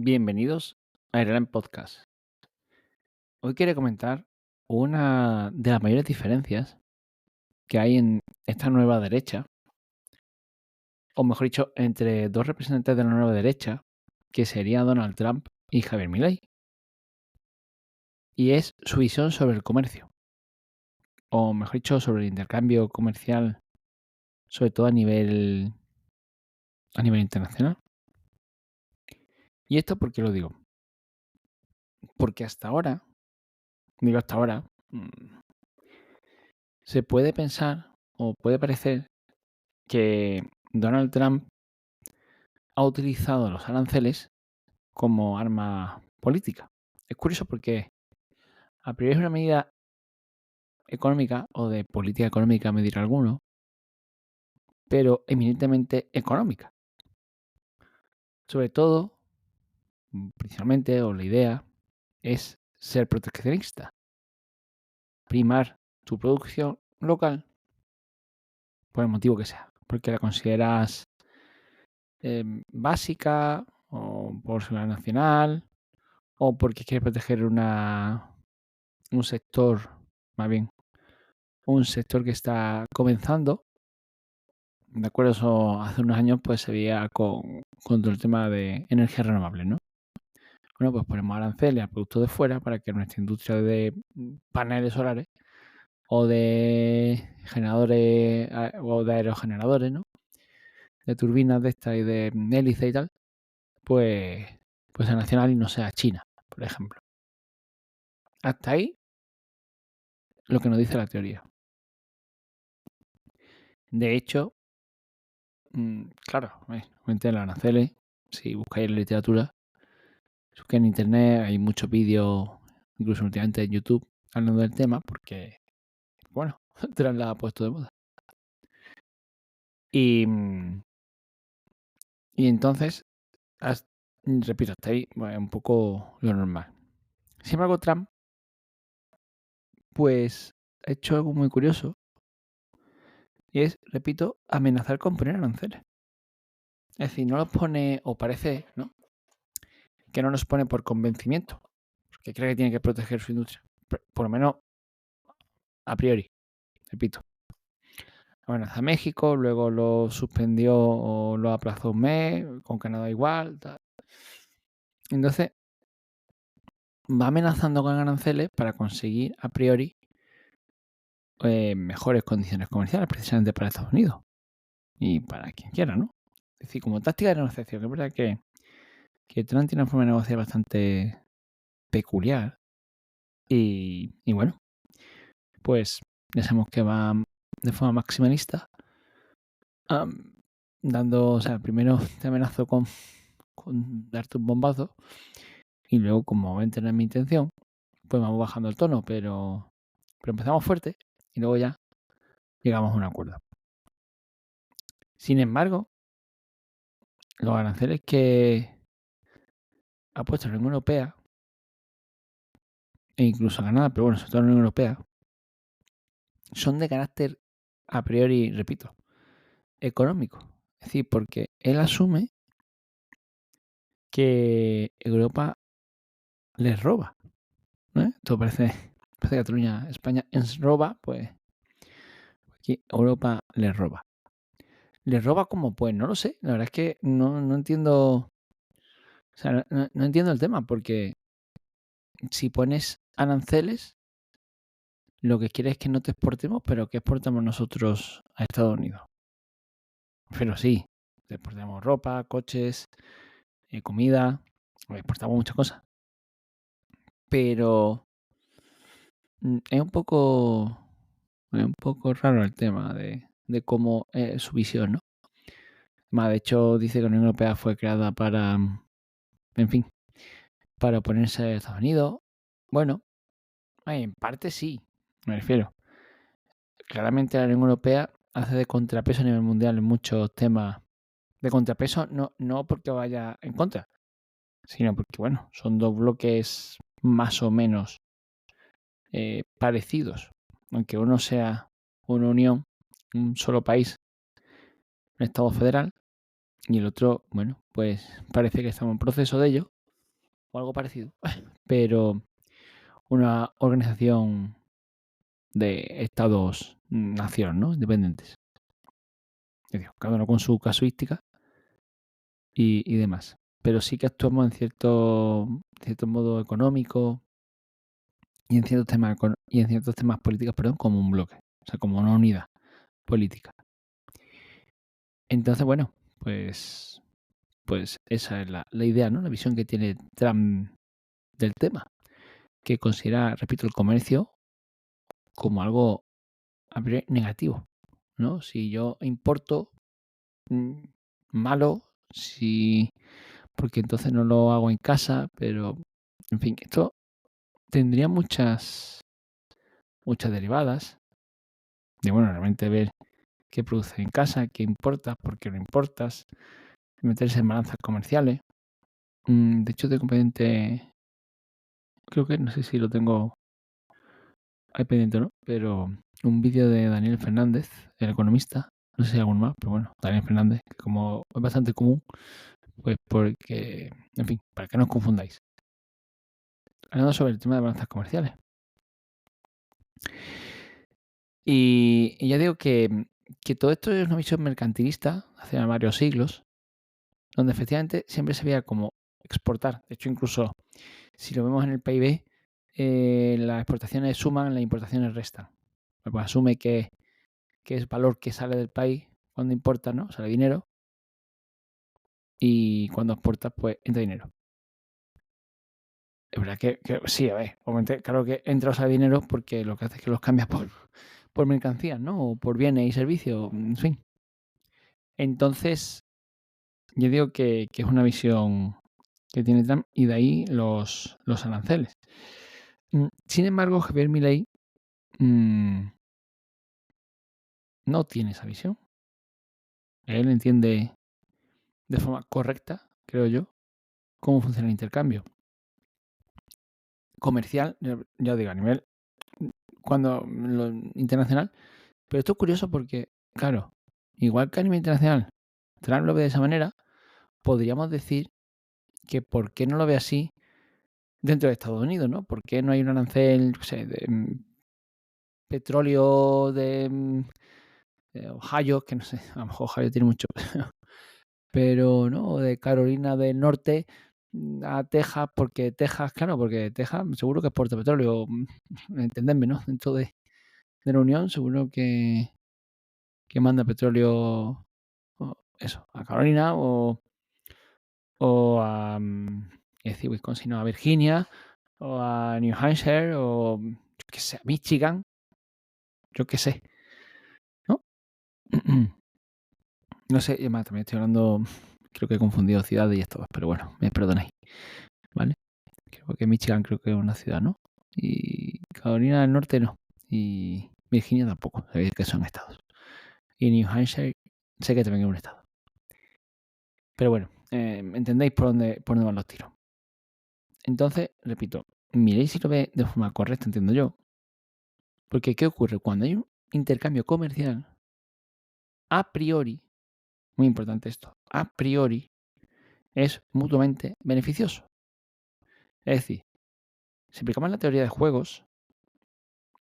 Bienvenidos a Irán Podcast. Hoy quería comentar una de las mayores diferencias que hay en esta nueva derecha, o mejor dicho, entre dos representantes de la nueva derecha, que serían Donald Trump y Javier Milei, y es su visión sobre el comercio, o mejor dicho, sobre el intercambio comercial, sobre todo a nivel internacional. ¿Y esto por qué lo digo? Porque hasta ahora, se puede pensar o puede parecer que Donald Trump ha utilizado los aranceles como arma política. Es curioso porque a priori es una medida económica o de política económica, me dirá alguno, pero eminentemente económica. Sobre todo, principalmente, o la idea es ser proteccionista, primar tu producción local por el motivo que sea, porque la consideras básica o por seguridad nacional o porque quieres proteger un sector, más bien, un sector que está comenzando. De acuerdo, eso hace unos años pues se veía con todo el tema de energías renovables, ¿no? Bueno, pues ponemos aranceles al producto de fuera para que nuestra industria de paneles solares o de generadores o de aerogeneradores, ¿no? De turbinas de estas y de hélice y tal, pues, pues sea nacional y no sea China, por ejemplo. Hasta ahí lo que nos dice la teoría. De hecho, claro, obviamente los aranceles, si buscáis en la literatura, es que en internet hay muchos vídeos, incluso últimamente en YouTube, hablando del tema, porque, bueno, Trump la ha puesto de moda. Y, y entonces, repito, hasta ahí bueno, un poco lo normal. Sin embargo, Trump, pues, ha hecho algo muy curioso, y es, repito, amenazar con poner aranceles. Es decir, no los pone, o parece, ¿no? Que no los pone por convencimiento, porque cree que tiene que proteger su industria. Por lo menos a priori, repito. Amenaza a México, luego lo suspendió o lo aplazó un mes, con Canadá igual. Tal. Entonces, va amenazando con aranceles para conseguir a priori mejores condiciones comerciales, precisamente para Estados Unidos y para quien quiera, ¿no? Es decir, como táctica de negociación, que es verdad que Trump tiene una forma de negociar bastante peculiar y bueno, pues ya sabemos que va de forma maximalista, dando, o sea, primero te amenazo con darte un bombazo y luego, como ven tener mi intención, pues vamos bajando el tono, pero empezamos fuerte y luego ya llegamos a un acuerdo. Sin embargo, los aranceles que ha puesto la Unión Europea, e incluso Canadá, pero bueno, sobre todo la Unión Europea, son de carácter a priori, repito, económico. Es decir, porque él asume que Europa les roba. ¿No? Esto parece Cataluña, España ens roba, pues aquí Europa les roba. ¿Les roba como? Pues no lo sé. La verdad es que no entiendo. O sea, no entiendo el tema, porque si pones aranceles, lo que quieres es que no te exportemos, pero que exportamos nosotros a Estados Unidos. Pero sí, te exportamos ropa, coches, comida, exportamos muchas cosas. Pero es un poco raro el tema de cómo es su visión, ¿no? De hecho, dice que la Unión Europea fue creada para, en fin, para oponerse a Estados Unidos. Bueno, en parte sí, me refiero. Claramente la Unión Europea hace de contrapeso a nivel mundial en muchos temas. De contrapeso no porque vaya en contra, sino porque, bueno, son dos bloques más o menos parecidos. Aunque uno sea una unión, un solo país, un Estado federal, y el otro, bueno, pues parece que estamos en proceso de ello. o algo parecido, pero una organización de estados-nación, ¿no? Independientes. Es decir, cada uno con su casuística y demás. Pero sí que actuamos en cierto modo económico y en ciertos temas políticos, perdón, como un bloque, o sea, como una unidad política. Entonces, bueno, pues esa es la idea, ¿no? La visión que tiene Trump del tema, que considera, repito, el comercio como algo a priori negativo, ¿no? Si yo importo, mm, malo, porque entonces no lo hago en casa, pero, en fin, esto tendría muchas derivadas de, bueno, realmente ver qué produces en casa, qué importas, por qué no importas, meterse en balanzas comerciales. De hecho, tengo pendiente, creo que no sé si lo tengo ahí pendiente o no, pero un vídeo de Daniel Fernández, el economista, no sé si hay algún más, pero bueno, Daniel Fernández, que como es bastante común, pues porque, en fin, para que no os confundáis. Hablando sobre el tema de balanzas comerciales. Y ya digo que todo esto es una visión mercantilista hace varios siglos, donde efectivamente siempre se veía como exportar. De hecho, incluso si lo vemos en el PIB, las exportaciones suman, las importaciones restan. Pues asume que es valor que sale del país cuando importas, ¿no? Sale dinero. Y cuando exportas, pues entra dinero. Es verdad que sí, a ver, obviamente, claro que entra o sale dinero porque lo que hace es que los cambias por mercancías, ¿no? O por bienes y servicios, en fin. Entonces, yo digo que es una visión que tiene Trump y de ahí los aranceles. Sin embargo, Javier Milei no tiene esa visión. Él entiende de forma correcta, creo yo, cómo funciona el intercambio comercial, ya digo, a nivel internacional. Pero esto es curioso porque, claro, igual que a nivel internacional, Trump lo ve de esa manera, podríamos decir que por qué no lo ve así dentro de Estados Unidos, ¿no? ¿Por qué no hay un arancel, no sé, de petróleo de Ohio, que no sé, a lo mejor Ohio tiene mucho, pero no, de Carolina del Norte a Texas, porque Texas seguro que exporta petróleo, entendedme, ¿no? Dentro de la Unión seguro que manda petróleo, eso, a Carolina o a, es decir, Wisconsin, no, a Virginia, o a New Hampshire, o yo qué sé, a Michigan, yo qué sé, ¿no? No sé, y además también estoy hablando, creo que he confundido ciudades y estados, pero bueno, me perdonáis, ¿vale? Creo que Michigan creo que es una ciudad, ¿no? Y Carolina del Norte no. Y Virginia tampoco, sabéis que son estados. Y New Hampshire sé que también es un estado. Pero bueno, entendéis por dónde van los tiros. Entonces, repito, miréis si lo ve de forma correcta, entiendo yo. Porque, ¿qué ocurre? Cuando hay un intercambio comercial, a priori, muy importante esto, a priori es mutuamente beneficioso. Es decir, si aplicamos la teoría de juegos,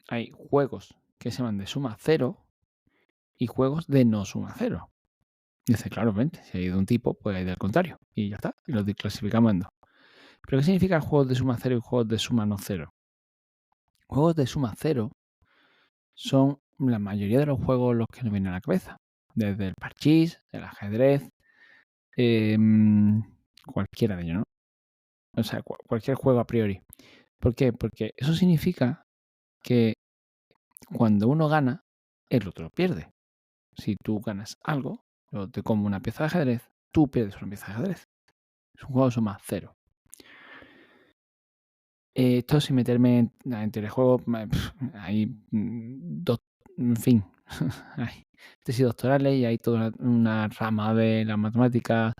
hay juegos que se llaman de suma cero y juegos de no suma cero. Dice, claramente, si hay de un tipo, pues hay del contrario. Y ya está, y los clasificamos en dos. ¿Pero qué significan juegos de suma cero y juegos de suma no cero? Juegos de suma cero son la mayoría de los juegos los que nos vienen a la cabeza. Desde el parchís, el ajedrez, cualquiera de ellos, ¿no? O sea, cualquier juego a priori. ¿Por qué? Porque eso significa que cuando uno gana, el otro pierde. Si tú ganas algo, yo te como una pieza de ajedrez, tú pierdes una pieza de ajedrez. Es un juego de suma cero. Esto sin meterme en teoría de juego, hay en fin, hay tesis doctorales y hay toda una rama de la matemática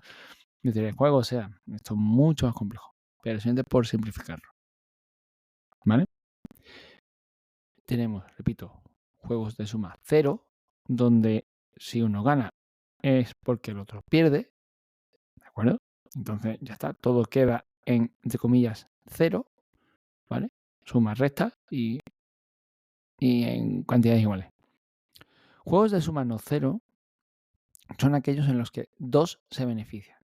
de teoría de juego, o sea, esto es mucho más complejo, pero simplemente por simplificarlo, ¿vale? Tenemos, repito, juegos de suma cero, donde si uno gana es porque el otro pierde, ¿de acuerdo? Entonces ya está, todo queda en, entre comillas, cero, ¿vale? Sumas rectas y en cantidades iguales. Juegos de suma no cero son aquellos en los que dos se benefician.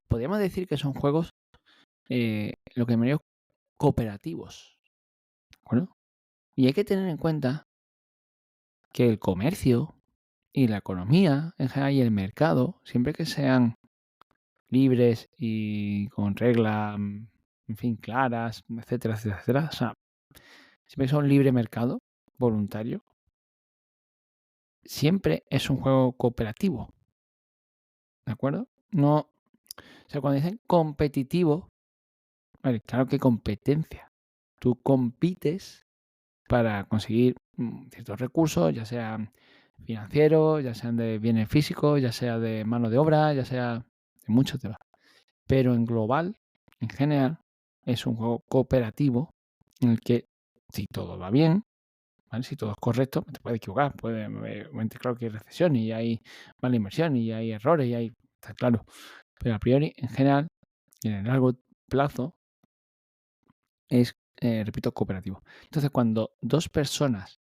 Podríamos decir que son juegos, lo que llamaría cooperativos, ¿de acuerdo? Y hay que tener en cuenta que el comercio y la economía en general y el mercado, siempre que sean libres y con reglas, en fin, claras, etcétera, etcétera, etcétera, o sea, siempre que sea un libre mercado voluntario, siempre es un juego cooperativo, ¿de acuerdo? No, o sea, cuando dicen competitivo, vale, claro que competencia. Tú compites para conseguir ciertos recursos, ya sean financieros, ya sean de bienes físicos, ya sea de mano de obra, ya sea de muchos temas. Pero en global, en general, es un juego cooperativo en el que si todo va bien, ¿vale? Si todo es correcto, te puedes equivocar, claro que hay recesión y hay mala inversión y hay errores y hay, está claro. Pero a priori, en general, en el largo plazo, es, repito, cooperativo. Entonces, cuando dos personas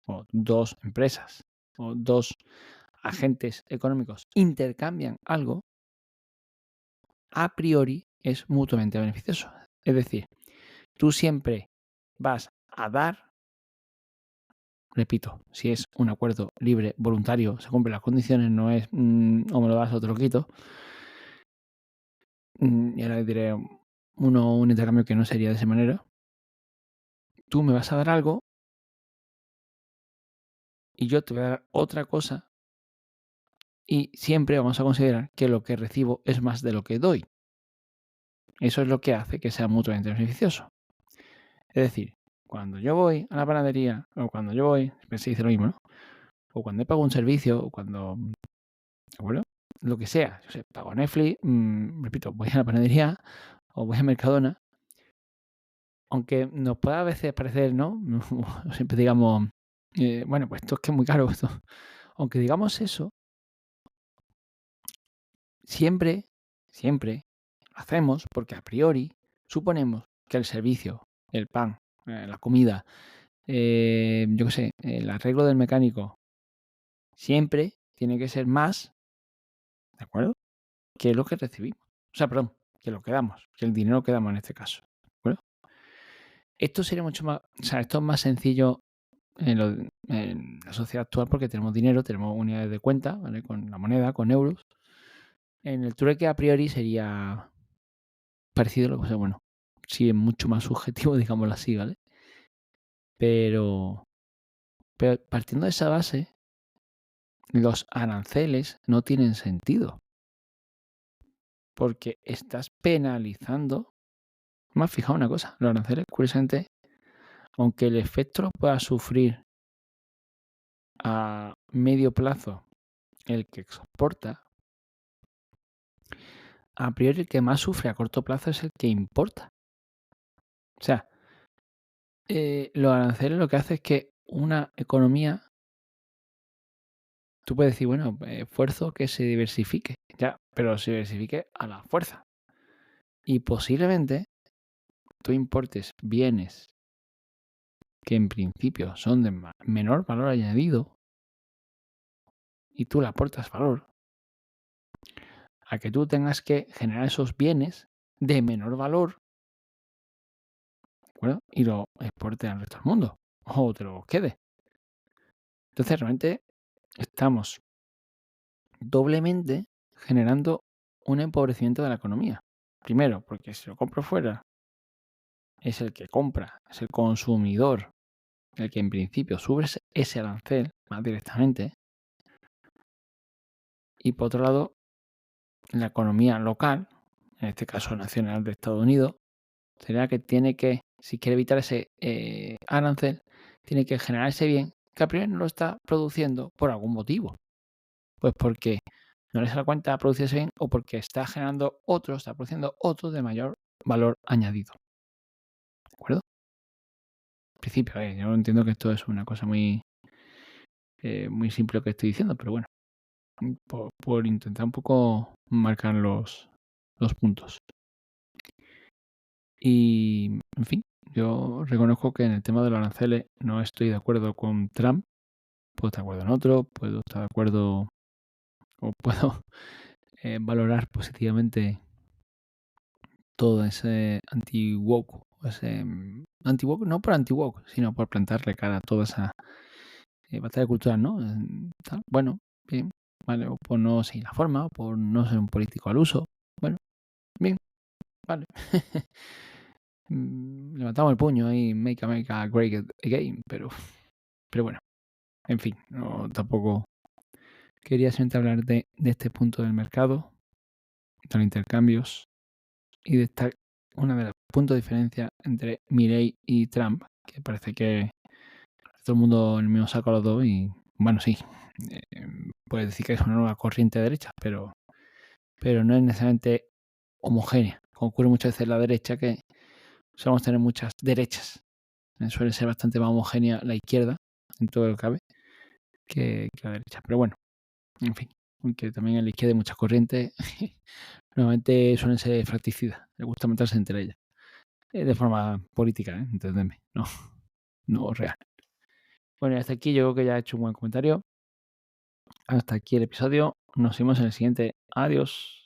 o dos empresas o dos agentes económicos intercambian algo, a priori es mutuamente beneficioso. Es decir, tú siempre vas a dar, repito, si es un acuerdo libre, voluntario, se cumplen las condiciones, no es o me lo das o te lo quito. Y ahora diré un intercambio que no sería de esa manera. Tú me vas a dar algo y yo te voy a dar otra cosa y siempre vamos a considerar que lo que recibo es más de lo que doy. Eso es lo que hace que sea mutuamente beneficioso. Es decir, cuando yo voy a la panadería o cuando yo voy, siempre se dice lo mismo, ¿no? O cuando he pagado un servicio o cuando, ¿de acuerdo? Lo que sea, yo sé, pago Netflix, repito, voy a la panadería o voy a Mercadona, aunque nos pueda a veces parecer, ¿no? Siempre digamos, bueno, pues esto es que es muy caro esto. Aunque digamos eso, siempre lo hacemos porque a priori suponemos que el servicio, el pan, la comida, yo qué sé, el arreglo del mecánico, siempre tiene que ser más, ¿de acuerdo? Que lo que recibimos. O sea, perdón, que lo que damos, que el dinero que damos en este caso. ¿De acuerdo? Esto sería mucho más, o sea, esto es más sencillo en la sociedad actual porque tenemos dinero, tenemos unidades de cuenta, ¿vale? Con la moneda, con euros. En el trueque a priori sería parecido, lo que pasa, bueno, sí es mucho más subjetivo, digámoslo así, ¿vale? Pero partiendo de esa base, los aranceles no tienen sentido. Porque estás penalizando. Me has fijado una cosa, los aranceles, curiosamente, aunque el efecto lo pueda sufrir a medio plazo el que exporta, a priori el que más sufre a corto plazo es el que importa. O sea, los aranceles lo que hace es que una economía, tú puedes decir, bueno, esfuerzo que se diversifique, ya, pero se diversifique a la fuerza. Y posiblemente tú importes bienes que en principio son de menor valor añadido y tú le aportas valor, a que tú tengas que generar esos bienes de menor valor, ¿de acuerdo? Y lo exportes al resto del mundo o te lo quede. Entonces realmente estamos doblemente generando un empobrecimiento de la economía. Primero, porque si lo compro fuera, es el que compra, es el consumidor, el que en principio sube ese arancel más directamente. Y por otro lado, la economía local, en este caso nacional de Estados Unidos, sería que tiene que, si quiere evitar ese arancel, tiene que generar ese bien que a priori no lo está produciendo por algún motivo. Pues porque no le sale a cuenta producir ese bien o porque está generando otro, está produciendo otro de mayor valor añadido. ¿De acuerdo? En principio, yo entiendo que esto es una cosa muy, muy simple lo que estoy diciendo, pero bueno, por intentar un poco marcar los puntos. Y, en fin, yo reconozco que en el tema de los aranceles no estoy de acuerdo con Trump. Puedo estar de acuerdo en otro, puedo estar de acuerdo o puedo valorar positivamente todo ese anti-woke, anti-woke, no por anti-woke, sino por plantarle cara a toda esa batalla cultural, ¿no? Bueno, bien, vale, o por no seguir la forma, o por no ser un político al uso. Bueno, bien, vale. Levantamos el puño ahí, Make America Great Again, pero bueno, en fin, no, tampoco quería simplemente hablar de este punto del mercado, de los intercambios y de esta una de los puntos de diferencia entre Milley y Trump, que parece que todo el mundo en el mismo saco los dos y, bueno, sí, puedes decir que es una nueva corriente de derecha, pero no es necesariamente homogénea, como ocurre muchas veces en la derecha, que solemos tener muchas derechas. Suele ser bastante más homogénea la izquierda, en todo lo que cabe, que la derecha. Pero bueno, en fin, aunque también en la izquierda hay muchas corrientes, normalmente suelen ser fracticidas, les gusta meterse entre ellas, de forma política, entendedme, no real. Bueno, y hasta aquí yo creo que ya he hecho un buen comentario. Hasta aquí el episodio. Nos vemos en el siguiente. Adiós.